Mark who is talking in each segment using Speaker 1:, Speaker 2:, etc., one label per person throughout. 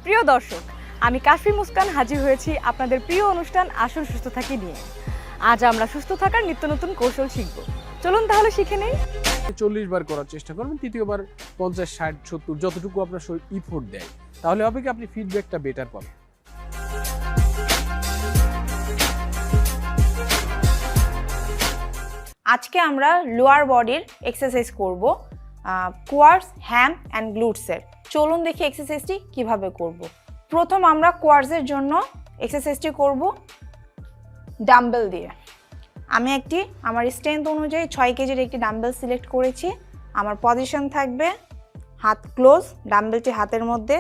Speaker 1: প্রিয় দর্শক, আমি কাফি মুস্কান হাজির হয়েছি আপনাদের প্রিয় অনুষ্ঠান আসুন সুস্থ থাকি নিয়ে। আজ আমরা সুস্থ থাকার নিত্য নতুন কৌশল শিখব। চলুন তাহলে শিখে নেই।
Speaker 2: 40 বার করার চেষ্টা করবেন, তৃতীয়বার 50, 60, 70 যতটুকু আপনার শরীর ইফোর্ট দেয়, তাহলে হবে কি আপনি ফিডব্যাকটা বেটার পাবেন।
Speaker 3: আজকে আমরা লোয়ার বডির এক্সারসাইজ করব, কোয়াডস, হ্যাম অ্যান্ড গ্লুটসের। চলুন দেখি এক্সারসাইজটি কিভাবে করব। প্রথম আমরা কোয়াডসের জন্য এক্সারসাইজটি করব ডাম্বেল দিয়ে। আমি আমার স্ট্রেংথ অনুযায়ী 6 কেজির একটি ডাম্বেল সিলেক্ট করেছি। আমার পজিশন থাকবে হাত ক্লোজ, ডাম্বেলটি হাতের মধ্যে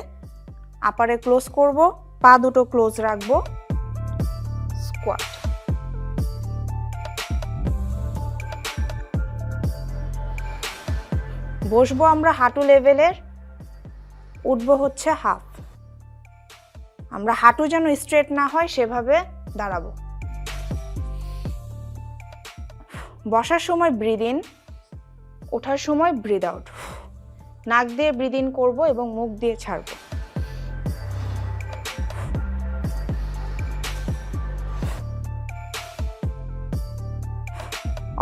Speaker 3: আপারে ক্লোজ করব, পা দুটো ক্লোজ রাখবো, স্কোয়াট। বসবো আমরা হাঁটু লেভেলের, উঠবো হচ্ছে হাফ। আমরা হাঁটু যেন স্ট্রেট না হয় সেভাবে দাঁড়াবো। বসার সময় ব্রিদ ইন, ওঠার সময় ব্রিদ আউট। নাক দিয়ে ব্রিদ ইন করবো এবং মুখ দিয়ে ছাড়বো।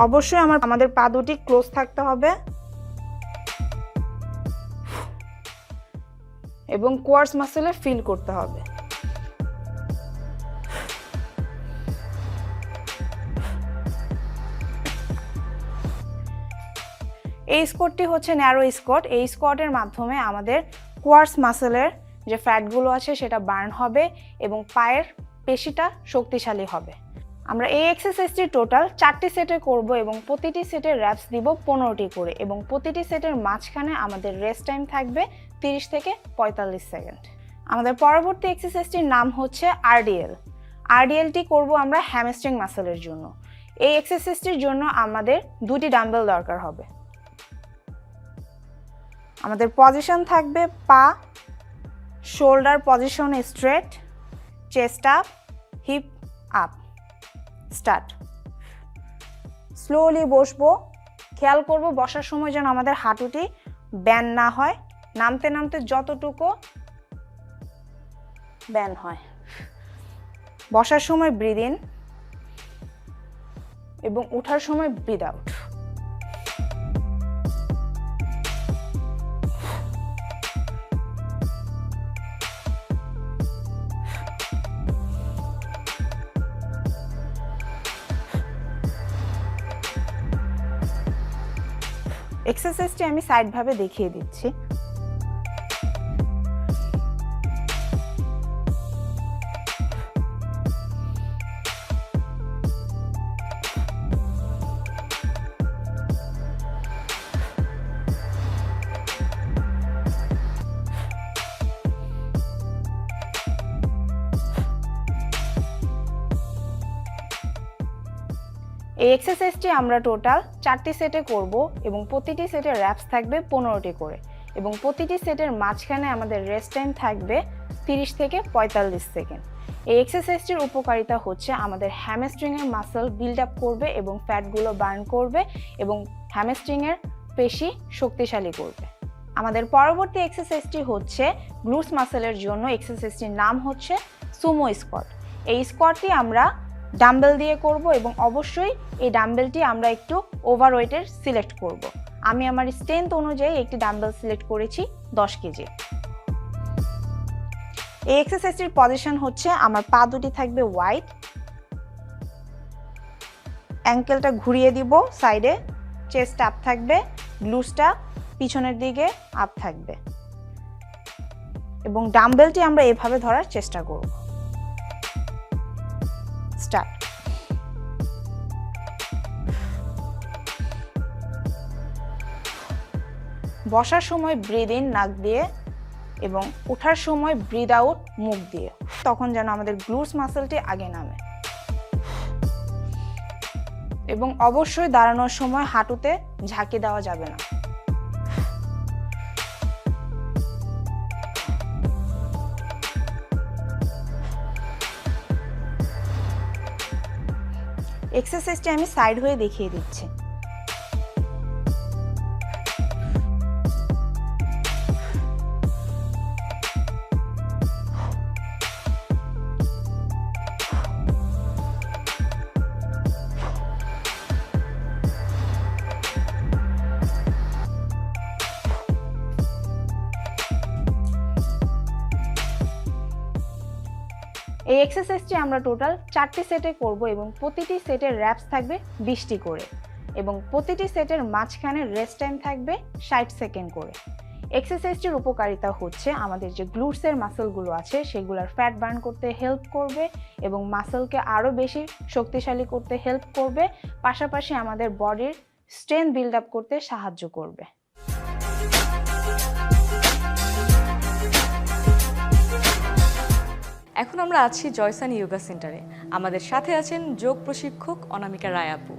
Speaker 3: অবশ্যই আমাদের পা দুটি ক্লোজ থাকতে হবে এবং কোয়াডস মাসেলে ফিল করতে হবে। এই স্কোয়াটটি হচ্ছে ন্যারো স্কোয়াট। এই স্কোয়াটের মাধ্যমে আমাদের কোয়াডস মাসেলের যে ফ্যাটগুলো আছে সেটা বার্ন হবে এবং পায়ের পেশিটা শক্তিশালী হবে। আমরা এই এক্সারসাইজটি টোটাল 4টি সেটে করব এবং প্রতিটি সেটের র্যাপস দিব 15টি করে এবং প্রতিটি সেটের মাঝখানে আমাদের রেস্ট টাইম থাকবে 30 থেকে 45 সেকেন্ড। আমাদের পরবর্তী এক্সারসাইজটির নাম হচ্ছে আরডিএল। আরডিএলটি করব আমরা হ্যামস্ট্রিং মাসেলের জন্য। এই এক্সারসাইজটির জন্য আমাদের 2টি ডাম্বেল দরকার হবে। আমাদের পজিশন থাকবে পা শোল্ডার পজিশনে straight, chest up, heap up. Start. Slowly বসবো, খেয়াল করব বসার সময় যেন আমাদের হাঁটুটি ব্যান্ড না হয়। নামতে নামতে যতটুকু ব্যান্ড হয়। বসার সময় ব্রিদ ইন এবং ওঠার সময় ব্রিদ আউট। এক্সারসাইজটি আমি সাইডভাবে দেখিয়ে দিচ্ছি। এই এক্সারসাইজটি আমরা টোটাল 4টি সেটে করব এবং প্রতিটি সেটের র্যাপস থাকবে 15টি করে এবং প্রতিটি সেটের মাঝখানে আমাদের রেস্ট টাইম থাকবে 30 থেকে 45 সেকেন্ড। এই এক্সারসাইজটির উপকারিতা হচ্ছে আমাদের হ্যামস্ট্রিংয়ের মাসল বিল্ড আপ করবে এবং ফ্যাটগুলো বার্ন করবে এবং হ্যামস্ট্রিংয়ের পেশি শক্তিশালী করবে। আমাদের পরবর্তী এক্সারসাইজটি হচ্ছে গ্লুটস মাসেলের জন্য। এক্সারসাইজটির নাম হচ্ছে সুমো স্কোয়াট। এই স্কোয়াটটি আমরা ডাম্বেল দিয়ে করব এবং অবশ্যই এই ডাম্বেলটি আমরা একটু ওভারওয়েটের সিলেক্ট করব। আমি আমার স্ট্রেংথ অনুযায়ী একটি ডাম্বেল সিলেক্ট করেছি 10 কেজি। এই এক্সারসাইজটির পজিশন হচ্ছে আমার পা দুটি থাকবে ওয়াইড, অ্যাঙ্কেলটা ঘুরিয়ে দিব সাইডে, চেস্ট আপ থাকবে, গ্লুটসটা পিছনের দিকে আপ থাকবে এবং ডাম্বেলটি আমরা এভাবে ধরার চেষ্টা করব। স্টার্ট। বসার সময় ব্রিদ ইন নাক দিয়ে এবং ওঠার সময় ব্রিদ আউট মুখ দিয়ে। তখন যেন আমাদের গ্লুটস মাসলটি আগে নামে এবং অবশ্যই দাঁড়ানোর সময় হাঁটুতে ঝাঁকি দেওয়া যাবে না। এক্সারসাইজটি আমি সাইড হয়ে দেখিয়ে দিচ্ছি। এই এক্সারসাইজটি আমরা টোটাল 4টি সেটে করব এবং প্রতিটি সেটের র্যাপস থাকবে 20টি করে এবং প্রতিটি সেটের মাঝখানে রেস্ট টাইম থাকবে 60 সেকেন্ড করে। এক্সারসাইজটির উপকারিতা হচ্ছে আমাদের যে গ্লুটসের মাসলগুলো আছে সেগুলোর ফ্যাট বার্ন করতে হেল্প করবে এবং মাসলকে আরও বেশি শক্তিশালী করতে হেল্প করবে, পাশাপাশি আমাদের বডির স্ট্রেংথ বিল্ড আপ করতে সাহায্য করবে।
Speaker 1: এখন আমরা আছি জয়সান যোগা সেন্টারে। আমাদের সাথে আছেন যোগ প্রশিক্ষক অনামিকা রায় আপু।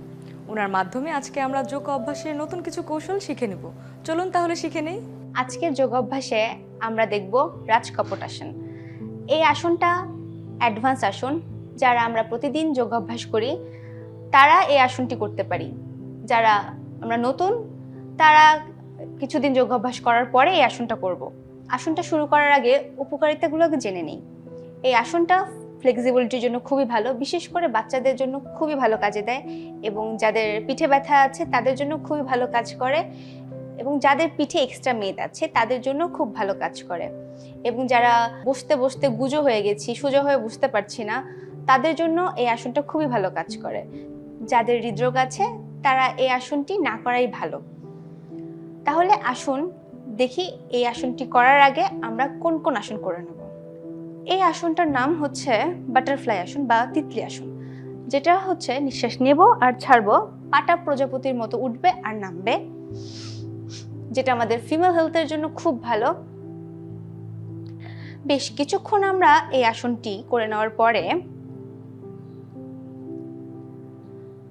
Speaker 1: ওনার মাধ্যমে আজকে আমরা যোগ অভ্যাসের নতুন কিছু কৌশল শিখে নেব। চলুন তাহলে শিখে নেই।
Speaker 4: আজকের যোগাভ্যাসে আমরা দেখব রাজকপট আসন। এই আসনটা অ্যাডভান্স আসন, যারা আমরা প্রতিদিন যোগাভ্যাস করি তারা এই আসনটি করতে পারি। যারা আমরা নতুন তারা কিছুদিন যোগাভ্যাস করার পরে এই আসনটা করব। আসনটা শুরু করার আগে উপকারিতাগুলো আগে জেনে নিই। এই আসনটা ফ্লেক্সিবিলিটির জন্য খুবই ভালো, বিশেষ করে বাচ্চাদের জন্য খুবই ভালো কাজে দেয় এবং যাদের পিঠে ব্যথা আছে তাদের জন্য খুবই ভালো কাজ করে এবং যাদের পিঠে এক্সট্রা মেদ আছে তাদের জন্য খুব ভালো কাজ করে এবং যারা বসতে বসতে গুজো হয়ে গেছি, সোজা হয়ে বুঝতে পারছি না, তাদের জন্য এই আসনটা খুবই ভালো কাজ করে। যাদের হৃদরোগ আছে তারা এই আসনটি না করাই ভালো। তাহলে আসুন দেখি এই আসনটি করার আগে আমরা কোন কোন আসন করে নেব। এই আসনটার নাম হচ্ছে বাটারফ্লাই আসন বা তিতলি আসন, যেটা হচ্ছে নিঃশ্বাস নেব আর ছাড়বো, পাটা প্রজাপতির মতো উঠবে আর নামবে, যেটা আমাদের ফিমেল হেলথের জন্য খুব ভালো। বেশ কিছুক্ষণ আমরা এই আসনটি করে নেওয়ার পরে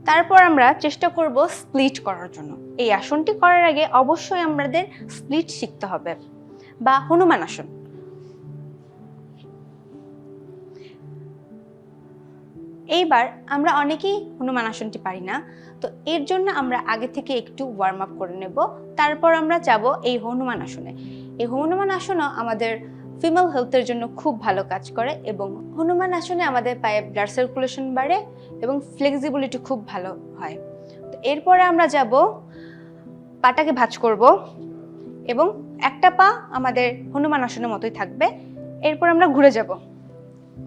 Speaker 4: তারপর আমরা চেষ্টা করব স্প্লিট করার জন্য। এই আসনটি করার আগে অবশ্যই আমাদের স্প্লিট শিখতে হবে বা হনুমান আসন। এইবার আমরা অনেকেই হনুমান আসনটি পারি না, তো এর জন্য আমরা আগে থেকে একটু ওয়ার্ম আপ করে নেব, তারপর আমরা যাব এই হনুমান আসনে। এই হনুমান আসনও আমাদের ফিমেল হেলথের জন্য খুব ভালো কাজ করে এবং হনুমান আসনে আমাদের পায়ে ব্লাড সার্কুলেশন বাড়ে এবং ফ্লেক্সিবিলিটি খুব ভালো হয়। তো এরপরে আমরা যাব, পাটাকে ভাঁজ করব এবং একটা পা আমাদের হনুমান আসনের মতোই থাকবে। এরপর আমরা ঘুরে যাব,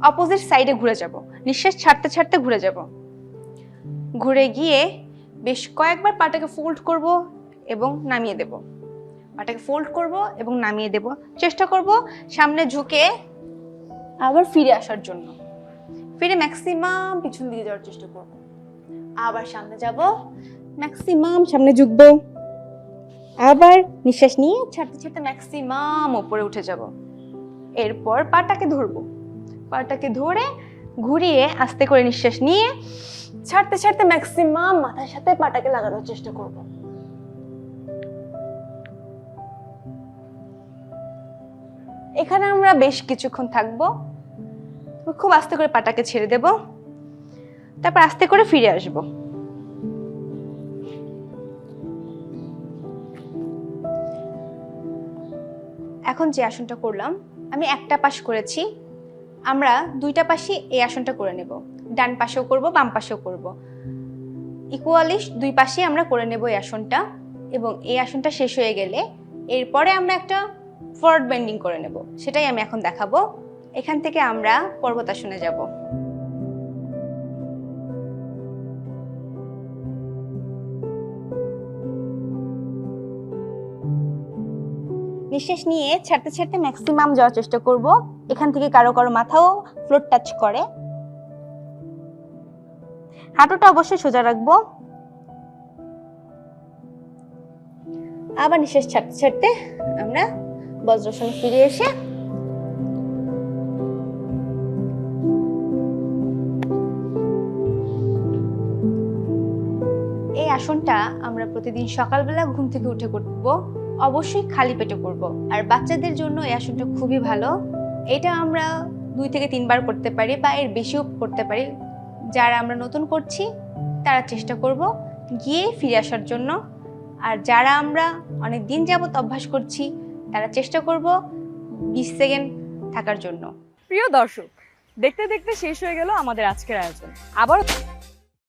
Speaker 4: অপোজিট সাইডে ঘুরে যাব, নিঃশ্বাস ছাড়তে ছাড়তে ঘুরে যাব। ঘুরে গিয়ে বেশ কয়েকবার পাটাকে ফোল্ড করব এবং নামিয়ে দেব, পাটাকে ফোল্ড করব এবং নামিয়ে দেব। চেষ্টা করব সামনে ঝুঁকে আবার ফিরে আসার জন্য, ফিরে ম্যাক্সিমাম পিছন দিকে যাওয়ার চেষ্টা করব। আবার সামনে যাব, ম্যাক্সিমাম সামনে ঝুঁকবো, আবার নিঃশ্বাস নিয়ে ছাড়তে ছাড়তে ম্যাক্সিমাম উপরে উঠে যাব। এরপর পাটাকে ধরবো, পাটাকে ধরে ঘুরিয়ে আস্তে করে নিঃশ্বাস নিয়ে ছাড়তে ছাড়তে ম্যাক্সিমাম মাথার সাথে পাটাকে লাগানোর চেষ্টা করব। এখানে আমরা বেশ কিছুক্ষণ থাকবো। খুব আস্তে করে পাটাকে ছেড়ে দেব, তারপর আস্তে করে ফিরে আসব। এখন যে আসনটা করলাম, আমি একটা পাশ করেছি, আমরা দুইটা পাশে এই আসনটা করে নেব। ডান পাশেও করব, বাম পাশেও করব, ইকুয়ালি দুই পাশে আমরা করে নেব এই আসনটা। এবং এই আসনটা শেষ হয়ে গেলে এরপরে আমরা একটা ফরওয়ার্ড বেন্ডিং করে নেব, সেটাই আমি এখন দেখাবো। এখান থেকে আমরা পর্বতাসনে যাব। নিঃশ্বাস নিয়ে ছাড়তে ছাড়তে ম্যাক্সিমাম যাওয়ার চেষ্টা করব। এখান থেকে কারো কারো মাথাও ফ্লোর টাচ করে। হাঁটুটা অবশ্যই সোজা রাখবো। আবার নিঃশ্বাস ছাড়তে ছাড়তে আমরা বজ্রাসনে ফিরে এসে এই আসনটা আমরা প্রতিদিন সকালবেলা ঘুম থেকে উঠে করব, অবশ্যই খালি পেটে করব। আর বাচ্চাদের জন্য এই আসনটা খুবই ভালো। এটা আমরা 2 থেকে 3 বার করতে পারি বা এর বেশিও করতে পারি। যারা আমরা নতুন করছি তারা চেষ্টা করব গিয়ে ফিরে আসার জন্য, আর যারা আমরা অনেক দিন যাবত অভ্যাস করছি তারা চেষ্টা করব 20 সেকেন্ড থাকার জন্য।
Speaker 1: প্রিয় দর্শক, দেখতে দেখতে শেষ হয়ে গেল আমাদের আজকের আয়োজন। আবার